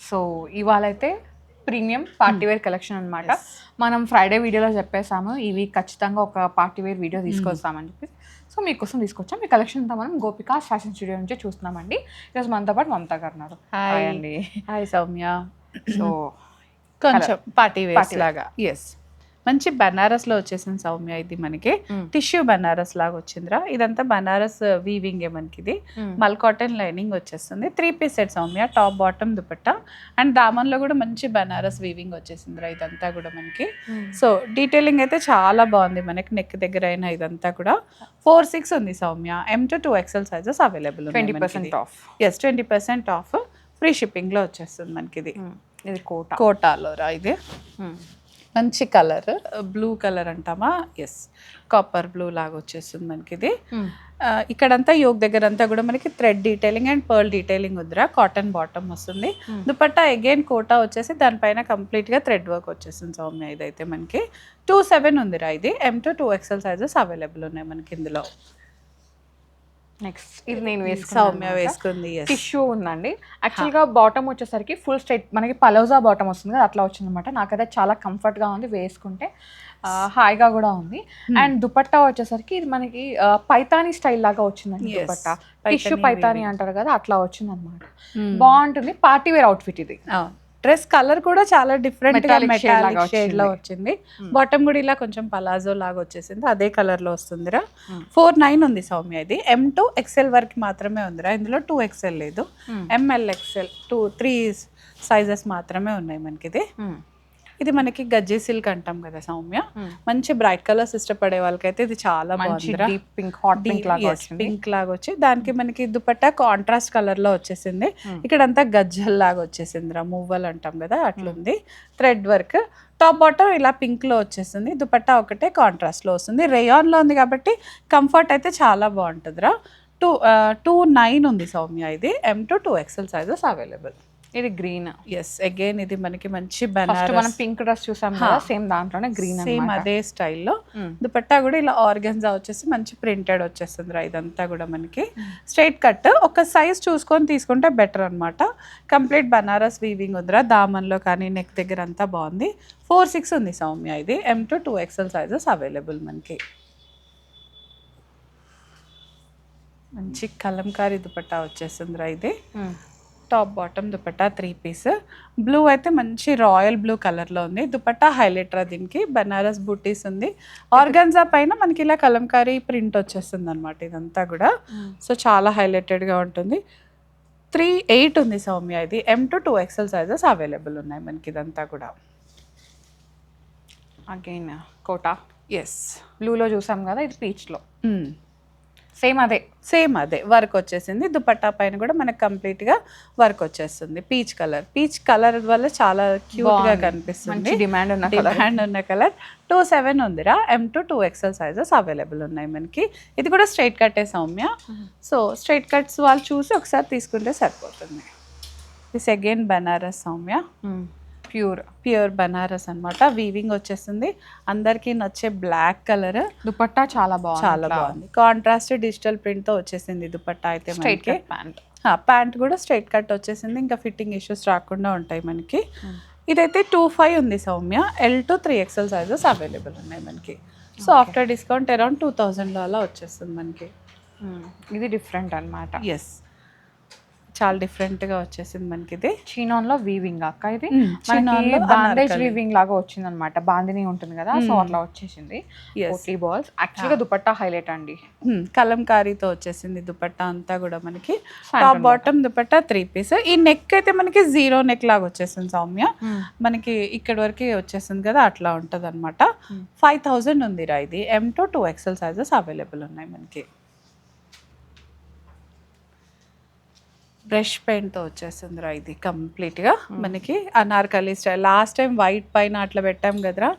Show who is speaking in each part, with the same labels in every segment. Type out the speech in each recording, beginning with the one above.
Speaker 1: So ఇవాళైతే premium party wear collection అనమాట. మనం ఫ్రైడే వీడియోలో చెప్పేసాము ఈ వీక్ ఖచ్చితంగా ఒక పార్టీ వేర్ వీడియో తీసుకొస్తామని చెప్పి. సో మీకోసం తీసుకొచ్చాం. మీ కలెక్షన్ అంతా మనం గోపికా ఫ్యాషన్ స్టూడియో నుంచి చూస్తున్నామండి. ఈరోజు మనతో పాటు మమతా గారు ఉన్నారు.
Speaker 2: హాయ్
Speaker 1: అండి.
Speaker 2: హాయ్ సౌమ్య.
Speaker 1: సో
Speaker 2: కొంచెం పార్టీ వేర్స్ లాగా ఎస్ మంచి బనారస్లో వచ్చేసింది సౌమ్య. ఇది మనకి టిష్యూ బనారస్ లాగా వచ్చిందిరా. ఇదంతా బనారస్ వీవింగే మనకి. ఇది మల్ కాటన్ లైనింగ్ వచ్చేస్తుంది. 3 piece set Soumya, top bottom dupatta and దామన్లో కూడా మంచి బనారస్ వీవింగ్ వచ్చేసిందిరా ఇదంతా కూడా మనకి. సో డీటెయిలింగ్ అయితే చాలా బాగుంది మనకి. నెక్ దగ్గర అయినా ఇదంతా కూడా 4-6 ఉంది Soumya. M to 2XL sizes available.
Speaker 1: 20% off.
Speaker 2: Yes 20% off. Free షిప్పింగ్లో వచ్చేస్తుంది మనకి.
Speaker 1: ఇది
Speaker 2: కోటాలో రా. ఇది మంచి కలర్, బ్లూ కలర్ అంటామా, ఎస్ కాపర్ బ్లూ లాగా వచ్చేస్తుంది మనకి. ఇది ఇక్కడంతా యోగ్ దగ్గర అంతా కూడా మనకి thread detailing and pearl detailing వద్దురా. కాటన్ బాటమ్ వస్తుంది. దుపట్టా అగైన్ కోటా వచ్చేసి దానిపైన కంప్లీట్గా థ్రెడ్ వర్క్ వచ్చేస్తుంది సౌమ్య. ఇదైతే మనకి 27 ఉందిరా. ఇది M to 2XL sizes available ఉన్నాయి మనకి ఇందులో.
Speaker 1: నెక్స్ట్ ఇది నేను
Speaker 2: సౌమ్య వేసుకుంది.
Speaker 1: టిష్యూ ఉందండి. యాక్చువల్గా బాటమ్ వచ్చేసరికి ఫుల్ స్ట్రైట్ మనకి పలౌజా బాటమ్ వస్తుంది కదా, అట్లా వచ్చిందనమాట. నాకైతే చాలా కంఫర్ట్గా ఉంది, వేసుకుంటే హాయిగా కూడా ఉంది. అండ్ దుపట్టా వచ్చేసరికి ఇది మనకి పైతానీ స్టైల్ లాగా వచ్చిందండి. దుపట్టా టిష్యూ పైతానీ అంటారు కదా, అట్లా వచ్చింది అనమాట. బాగుంటుంది. పార్టీ వేర్ అవుట్ఫిట్ ఇది.
Speaker 2: డ్రెస్ కలర్ కూడా చాలా డిఫరెంట్ గా మెటాలిక్ షేడ్ లో వచ్చింది. బాటమ్ కూడా ఇలా కొంచెం పలాజో లాగా వచ్చేసింది. అదే కలర్ లో వస్తుందిరా. 49 ఉంది సౌమ్య. ఇది M to XL వరకు మాత్రమే ఉందిరా. ఇందులో 2XL లేదు. ML XL 2-3 సైజెస్ మాత్రమే ఉన్నాయి మనకి. ఇది మనకి గజ్జి సిల్క్ అంటాం కదా సౌమ్య. మంచి బ్రైట్ కలర్స్ ఇష్టపడే వాళ్ళకైతే ఇది చాలా బాగుంది. పింక్ లాగా వచ్చి దానికి మనకి దుపట్టా కాంట్రాస్ట్ కలర్ లో వచ్చేసింది. ఇక్కడంతా గజ్జల్ లాగా వచ్చేసింది రా. మూవల్ అంటాం కదా అట్లుంది. Thread work. టాప్ బాటమ్ ఇలా పింక్ లో వచ్చేసింది. దుపట్టా ఒకటే కాంట్రాస్ట్ లో వస్తుంది. రేయాన్ లో ఉంది కాబట్టి కంఫర్ట్ అయితే చాలా బాగుంటుంది రా. 29 ఉంది సౌమ్య. ఇది M to 2XL sizes available.
Speaker 1: ఇది గ్రీన్.
Speaker 2: ఎస్ అగైన్ ఇది మనకి మంచి బనారస్.
Speaker 1: మనం పింక్ డ్రెస్ చూసాం కదా, సేమ్ దాంట్లోనే గ్రీన్,
Speaker 2: సేమ్ అదే స్టైల్లో. దుపట్టా కూడా ఇలా ఆర్గన్జా వచ్చేసి మంచి ప్రింటెడ్ వచ్చేస్తుంది రా. ఇదంతా కూడా మనకి స్ట్రైట్ కట్. ఒక సైజ్ చూసుకొని తీసుకుంటే బెటర్ అనమాట. కంప్లీట్ బనారస్ వీవింగ్ ఉందిరా. దామన్లో కానీ నెక్ దగ్గర అంతా బాగుంది. 4-6 ఉంది సౌమ్య. ఇది M to 2XL sizes available మనకి. మంచి కలంకారీ దుపట్టా వచ్చేస్తుంది రా. ఇది top bottom dupatta 3 piece. Blue అయితే మంచి రాయల్ బ్లూ కలర్లో ఉంది. దుపట్టా హైలైట్ రా. దీనికి బనారస్ బూటీస్ ఉంది. ఆర్గన్జా పైన మనకి ఇలా కలంకారీ ప్రింట్ వచ్చేస్తుంది అనమాట ఇదంతా కూడా. సో చాలా హైలైటెడ్గా ఉంటుంది. 38 ఉంది సౌమ్య. ఇది M to 2XL sizes available ఉన్నాయి మనకి. ఇదంతా కూడా
Speaker 1: అగైన్ కోటా.
Speaker 2: ఎస్
Speaker 1: బ్లూలో చూసాం కదా, ఇది పీచ్లో సేమ్ అదే
Speaker 2: వర్క్ వచ్చేసింది. దుపట్టా పైన కూడా మనకు కంప్లీట్ గా వర్క్ వచ్చేస్తుంది. పీచ్ కలర్ వల్ల చాలా క్యూట్ గా కనిపిస్తుంది.
Speaker 1: డిమాండ్ ఉన్న
Speaker 2: కలర్. 27 ఉందిరా. M to 2XL sizes available ఉన్నాయి మనకి. ఇది కూడా స్ట్రైట్ కట్టే సౌమ్య. సో స్ట్రైట్ కట్స్ వాళ్ళు చూసి ఒకసారి తీసుకుంటే సరిపోతుంది. This again Banaras Soumya. Pure Banaras అనమాట. వీవింగ్ వచ్చేస్తుంది. అందరికి నచ్చే బ్లాక్ కలర్.
Speaker 1: దుపట్టా చాలా బాగుంది.
Speaker 2: కాంట్రాస్ట్ డిజిటల్ ప్రింట్ తో వచ్చేసింది దుపట్టా అయితే మనకి. ప్యాంట్ కూడా స్ట్రైట్ కట్ వచ్చేసింది. ఇంకా ఫిట్టింగ్ ఇష్యూస్ రాకుండా ఉంటాయి మనకి. ఇదైతే 25 ఉంది Soumya. L to 3XL sizes available ఉన్నాయి మనకి. సో ఆఫ్టర్ డిస్కౌంట్ అరౌండ్ 2000 అలా వచ్చేస్తుంది మనకి.
Speaker 1: ఇది డిఫరెంట్ అనమాట.
Speaker 2: ఎస్ చాలా డిఫరెంట్ గా వచ్చేసింది మనకి. ఇది
Speaker 1: చీనాన్ లో వీవింగ్ అక్క. ఇది మనకి బాందేజ్ వీవింగ్ లాగా వచ్చింది అనమాట. బాందిని ఉంటుంది కదా, సో అట్లా వచ్చేసింది. బాల్స్ యాక్చువల్గా దుపట్టా హైలైట్ అండి.
Speaker 2: కలంకారీతో వచ్చేసింది దుపట్టా అంతా కూడా మనకి. Top bottom dupatta 3 piece. ఈ నెక్ అయితే మనకి 0 నెక్ లాగా వచ్చేసింది సౌమ్య. మనకి ఇక్కడ వరకు వచ్చేసింది కదా, అట్లా ఉంటది అనమాట. 5000 ఉంది రా. ఇది M to 2XL sizes available ఉన్నాయి మనకి. బ్రష్ పెయింట్తో వచ్చేస్తుంది రా. ఇది కంప్లీట్గా మనకి Anarkali style. Last time white పైన అట్లా పెట్టాం కదరా,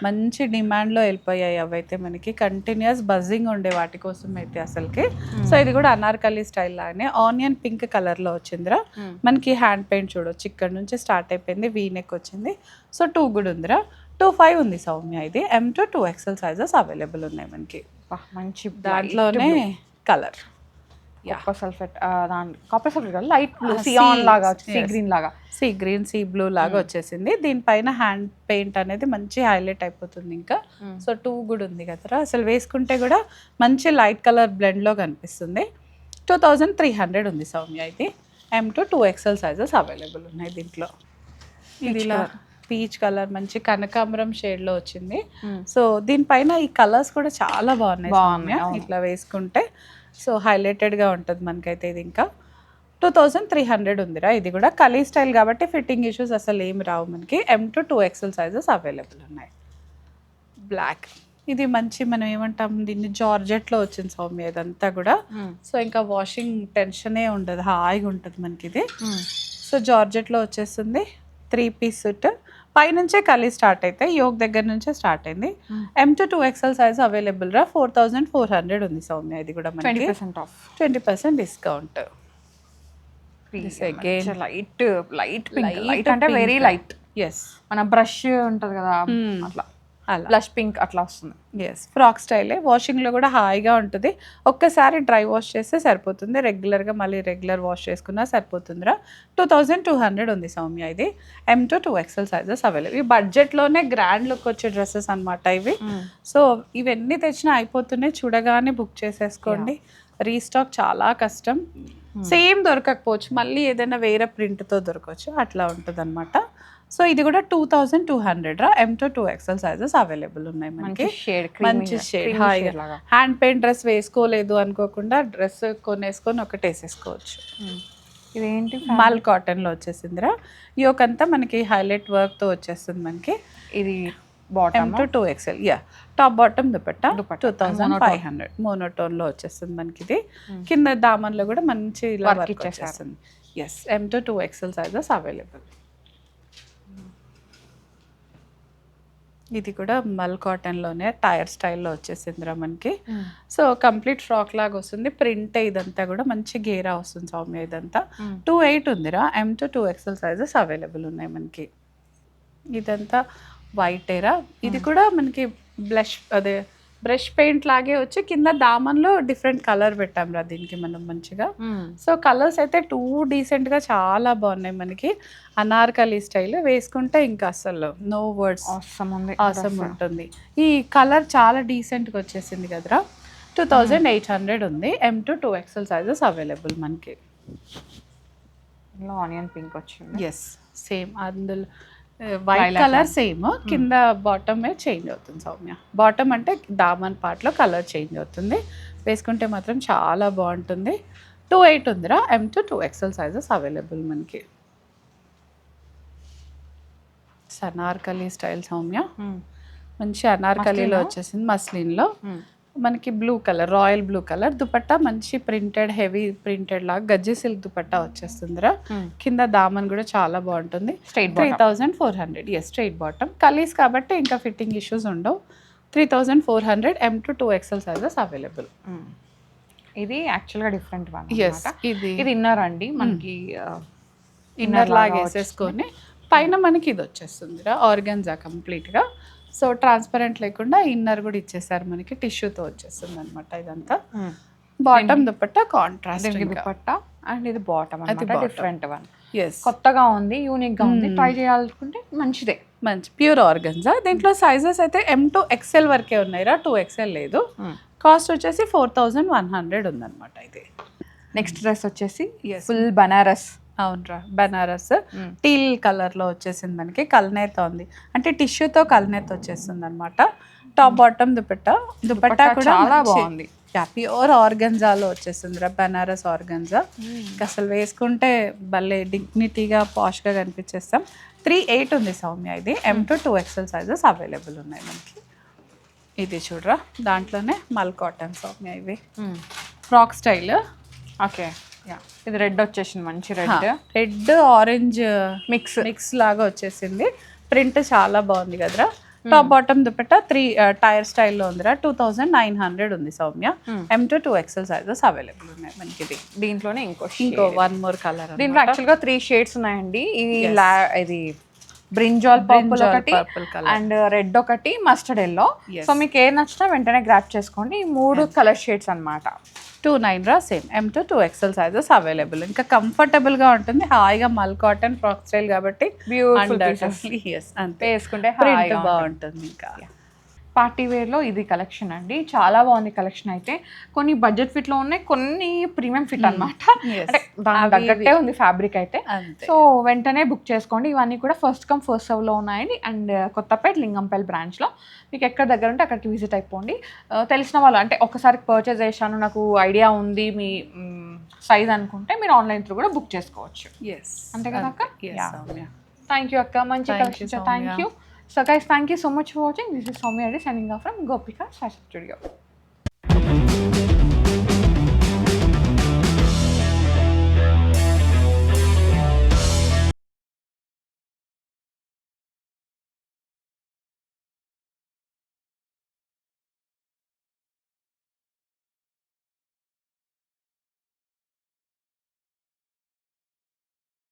Speaker 2: మంచి డిమాండ్లో వెళ్ళిపోయాయి అవైతే మనకి. కంటిన్యూస్ బజ్జింగ్ ఉండే వాటి కోసం అయితే అసలుకి. సో ఇది కూడా అనార్కలి స్టైల్ లాగానే ఆనియన్ పింక్ కలర్లో వచ్చిందిరా మనకి. హ్యాండ్ పెయింట్ చూడొచ్చు, ఇక్కడ నుంచి స్టార్ట్ అయిపోయింది. వీ నెక్ వచ్చింది. సో 2 కూడా ఉందిరా. 25 ఉంది సౌమ్య. ఇది M to 2XL sizes available ఉన్నాయి మనకి.
Speaker 1: మంచి
Speaker 2: దాంట్లోనే కలర్
Speaker 1: కాపర్ సల్ఫేట్ దాని copper sulphate light blue cyan లాగా సీ గ్రీన్ లాగా
Speaker 2: సీ గ్రీన్ సీ బ్లూ లాగా వచ్చేసింది. దీనిపైన హ్యాండ్ పెయింట్ అనేది మంచి హైలైట్ అయిపోతుంది ఇంకా. సో 2 కూడా ఉంది కదరా, అసలు వేసుకుంటే కూడా మంచి లైట్ కలర్ బ్లెండ్లో కనిపిస్తుంది. 2300 ఉంది సౌమ్య. ఇది M2 2XL సైజెస్ అవైలబుల్ ఉన్నాయి దీంట్లో. ఇది ఇలా పీచ్ కలర్ మంచి కనకాంబరం షేడ్లో వచ్చింది. సో దీనిపైన ఈ కలర్స్ కూడా చాలా బాగున్నాయి. ఇట్లా వేసుకుంటే సో హైలైటెడ్గా ఉంటుంది మనకైతే. ఇది ఇంకా 2300 ఉందిరా. ఇది కూడా కలీ స్టైల్ కాబట్టి ఫిట్టింగ్ ఇష్యూస్ అసలు ఏమి రావు మనకి. M2 2XL సైజెస్ అవైలబుల్ ఉన్నాయి. బ్లాక్ ఇది మంచి మనం ఏమంటాం దీన్ని జార్జెట్లో వచ్చింది సౌమ్య ఇదంతా కూడా. సో ఇంకా వాషింగ్ టెన్షనే ఉండదు, హాయిగా ఉంటుంది మనకి ఇది. సో జార్జెట్లో వచ్చేస్తుంది. 3 పీస్ సెట్ పైనుంచే కలీ స్టార్ట్ అయితే యోగ్ దగ్గర నుంచే స్టార్ట్ అయింది. M2 2XL సైజ్ అవైలబుల్ రా. 4400 ఉంది సౌమ్య. ఇది కూడా మనకి 20% డిస్కౌంట్.
Speaker 1: లైట్ అంటే వెరీ లైట్.
Speaker 2: ఎస్
Speaker 1: మన బ్రష్ ఉంటుంది కదా అట్లా బ్లష్ పింక్ అట్లా వస్తుంది.
Speaker 2: ఎస్ ఫ్రాక్ స్టైలే. వాషింగ్లో కూడా హాయిగా ఉంటుంది. ఒక్కసారి డ్రై వాష్ చేస్తే సరిపోతుంది. రెగ్యులర్గా మళ్ళీ రెగ్యులర్ వాష్ చేసుకున్నా సరిపోతుందిరా. 2200 ఉంది సౌమ్య. ఇది M2 2XL సైజెస్ అవైలబుల్. ఈ బడ్జెట్లోనే గ్రాండ్ లుక్ వచ్చే డ్రెస్సెస్ అనమాట ఇవి. సో ఇవన్నీ తెచ్చినా అయిపోతున్నాయి, చూడగానే బుక్ చేసేసుకోండి. రీస్టాక్ చాలా కష్టం. సేమ్ దొరకకపోవచ్చు, మళ్ళీ ఏదైనా వేరే ప్రింట్తో దొరకవచ్చు, అట్లా ఉంటుంది అనమాట. సో ఇది కూడా 2200 రా. M2 2XL సైజెస్ అవైలబుల్ ఉన్నాయి మనకి. మంచి షేడ్ హాయిగా హ్యాండ్ పెయింట్ డ్రెస్ వేసుకోలేదు అనుకోకుండా డ్రెస్ కొనేసుకొని ఒకటి వేసేసుకోవచ్చు.
Speaker 1: ఇదేంటి
Speaker 2: మల్ కాటన్లో వచ్చేసిందిరా. యోకంతా మనకి హైలైట్ వర్క్తో వచ్చేస్తుంది మనకి.
Speaker 1: ఇది bottom
Speaker 2: M2 2XL top bottom dupatta 2500 మోనోటోన్లో వచ్చేస్తుంది మనకి. ఇది కింద దామన్లో కూడా మంచి ఇలా వర్క్ వచ్చేస్తుంది. S M2 2XL sizes available. ఇది కూడా మల్ కాటన్లోనే టైర్ స్టైల్లో వచ్చేసిందిరా మనకి. సో కంప్లీట్ ఫ్రాక్ లాగా వస్తుంది. ప్రింట్ ఇదంతా కూడా మంచి గేరా వస్తుంది సౌమ్య. ఇదంతా 28 ఉందిరా. M2 2XL సైజెస్ అవైలబుల్ ఉన్నాయి మనకి. ఇదంతా వైట్ ఏరా. ఇది కూడా మనకి బ్రష్ పెయింట్ లాగే వచ్చి కింద దామన్లో డిఫరెంట్ కలర్ పెట్టాం రా దీనికి మనం మంచిగా. సో కలర్స్ అయితే 2 డీసెంట్గా చాలా బాగున్నాయి మనకి. అనార్కలి స్టైల్ వేసుకుంటే ఇంకా అసలు నో వర్డ్స్, ఆసమ్ ఉంటుంది. ఈ కలర్ చాలా డీసెంట్గా వచ్చేసింది కదరా. 2800 ఉంది. M2 2XL సైజెస్ అవైలబుల్ మనకి.
Speaker 1: ఆనియన్ పింక్ వచ్చింది.
Speaker 2: ఎస్ సేమ్ అందులో వైట్ కలర్ సేమ్. కింద బాటమే చేంజ్ అవుతుంది సౌమ్య. బాటమ్ అంటే దామన్ పార్ట్లో కలర్ చేంజ్ అవుతుంది. వేసుకుంటే మాత్రం చాలా బాగుంటుంది. 28 ఉందిరా. M2 2XL సైజెస్ అవైలబుల్ మనకి. అనార్కలి స్టైల్ సౌమ్య. మంచి అనార్కలీలో వచ్చేసింది మస్లిన్లో. మనకి blue colour, royal blue colour dupatta. మంచి ప్రింటెడ్ హెవీ ప్రింటెడ్ లాగా గజ్జి సిల్క్ దుపట్టా వచ్చేస్తుందిరా. కింద దామన్ కూడా చాలా బాగుంటుంది. 3400. Yes straight bottom. కలీస్ కాబట్టి ఇంకా ఫిట్టింగ్ ఇష్యూస్ ఉండవు. 3400 M2 2XL సైజెస్ అవైలబుల్.
Speaker 1: ఇది యాక్చువల్గా డిఫరెంట్ వన్.
Speaker 2: ఎస్ ఇది
Speaker 1: ఇన్నర్ అండి మనకి.
Speaker 2: ఇన్నర్ లాగా వేసేసుకొని పైన మనకి ఇది వచ్చేస్తుందిరా ఆర్గన్జా కంప్లీట్గా. సో ట్రాన్స్పరెంట్ లేకుండా ఇన్నర్ కూడా ఇచ్చేసారు మనకి. టిష్యూతో వచ్చేస్తుంది అనమాట ఇదంతా. Bottom dupatta contrast
Speaker 1: dupatta and ఇది బాటమ్ డిఫరెంట్ వన్.
Speaker 2: ఎస్
Speaker 1: కొత్తగా ఉంది, యూనిక్ గా ఉంది. ట్రై చేయాలనుకుంటే మంచిదే.
Speaker 2: మంచి ప్యూర్ ఆర్గన్జా. దీంట్లో సైజెస్ అయితే M2 XL వరకే ఉన్నాయిరా. 2XL లేదు. కాస్ట్ వచ్చేసి 4100 ఉందన్నమాట ఇది.
Speaker 1: నెక్స్ట్ డ్రెస్ వచ్చేసి ఫుల్ బనారస్.
Speaker 2: అవునరా బనారస్ టీల్ కలర్లో వచ్చేసింది మనకి. కల్నేత ఉంది అంటే టిష్యూతో కల్నేత వచ్చేస్తుంది అనమాట. టాప్ బాటమ్ దుపట్టా కూడా
Speaker 1: చాలా బాగుంది.
Speaker 2: ప్యూర్ ఆర్గన్జాలో వచ్చేసిందిరా. బనారస్ ఆర్గన్జా అసలు వేసుకుంటే భలే డిగ్నిటీగా పాష్గా కనిపించేస్తాం. 38 ఉంది సౌమ్య. ఇది M2 2XL సైజెస్ అవైలబుల్ ఉన్నాయి మనకి. ఇది చూడరా దాంట్లోనే మల్ కాటన్ సౌమ్య. ఇవి ఫ్రాక్ స్టైల్.
Speaker 1: ఓకే ఇది రెడ్ వచ్చేసింది. మంచి రెడ్
Speaker 2: ఆరెంజ్ మిక్స్ లాగా వచ్చేసింది. ప్రింట్ చాలా బాగుంది కదరా. టాప్ బాటమ్ దుపట్టా 3 టైర్ స్టైల్లో ఉందిరా. 2900 ఉంది Soumya. M2 2XL sizes available ఉన్నాయి మనకి.
Speaker 1: దీంట్లోనే
Speaker 2: ఇంకో 1 మోర్ కలర్.
Speaker 1: దీంట్లో యాక్చువల్గా 3 షేడ్స్ ఉన్నాయండి. ఇది బ్రింజాల్ పర్పుల్ ఒకటి అండ్ రెడ్ ఒకటి మస్టర్డ్ ఎల్లో. సో మీకు ఏ నచ్చినా వెంటనే గ్రాప్ చేసుకోండి. ఈ 3 కలర్ షేడ్స్ అన్నమాట.
Speaker 2: 29 రా same M to 2XL sizes available. ఇంకా కంఫర్టబుల్ గా ఉంటుంది, హాయిగా మల్ కాటన్ ఫ్రాక్ స్టైల్ కాబట్టి
Speaker 1: బ్యూటిఫుల్
Speaker 2: అంతే
Speaker 1: వేసుకుంటే
Speaker 2: ప్రింట్ బాగుంటుంది. ఇంకా
Speaker 1: పార్టీ వేర్లో ఇది కలెక్షన్ అండి, చాలా బాగుంది కలెక్షన్. అయితే కొన్ని బడ్జెట్ ఫిట్లో ఉన్నాయి, కొన్ని ప్రీమియం ఫిట్ అనమాట, అంటే దానికి తగ్గట్టే ఉంది ఫ్యాబ్రిక్ అయితే. సో వెంటనే బుక్ చేసుకోండి. ఇవన్నీ కూడా ఫస్ట్ కమ్ ఫస్ట్ సర్వ్లో ఉన్నాయండి. అండ్ కొత్తపేట లింగంపల్లి బ్రాంచ్లో మీకు ఎక్కడ దగ్గర ఉంటే అక్కడికి విజిట్ అయిపోండి. తెలిసిన వాళ్ళు అంటే ఒకసారి పర్చేజ్ చేశాను, నాకు ఐడియా ఉంది మీ సైజ్ అనుకుంటే మీరు ఆన్లైన్ త్రూ కూడా బుక్ చేసుకోవచ్చు. అంతే కదా అక్క? థ్యాంక్ యూ అక్క, మంచి collection. Thank you. So guys, thank you so much for watching. This is Soumya signing off from Gopika Fashion Studio.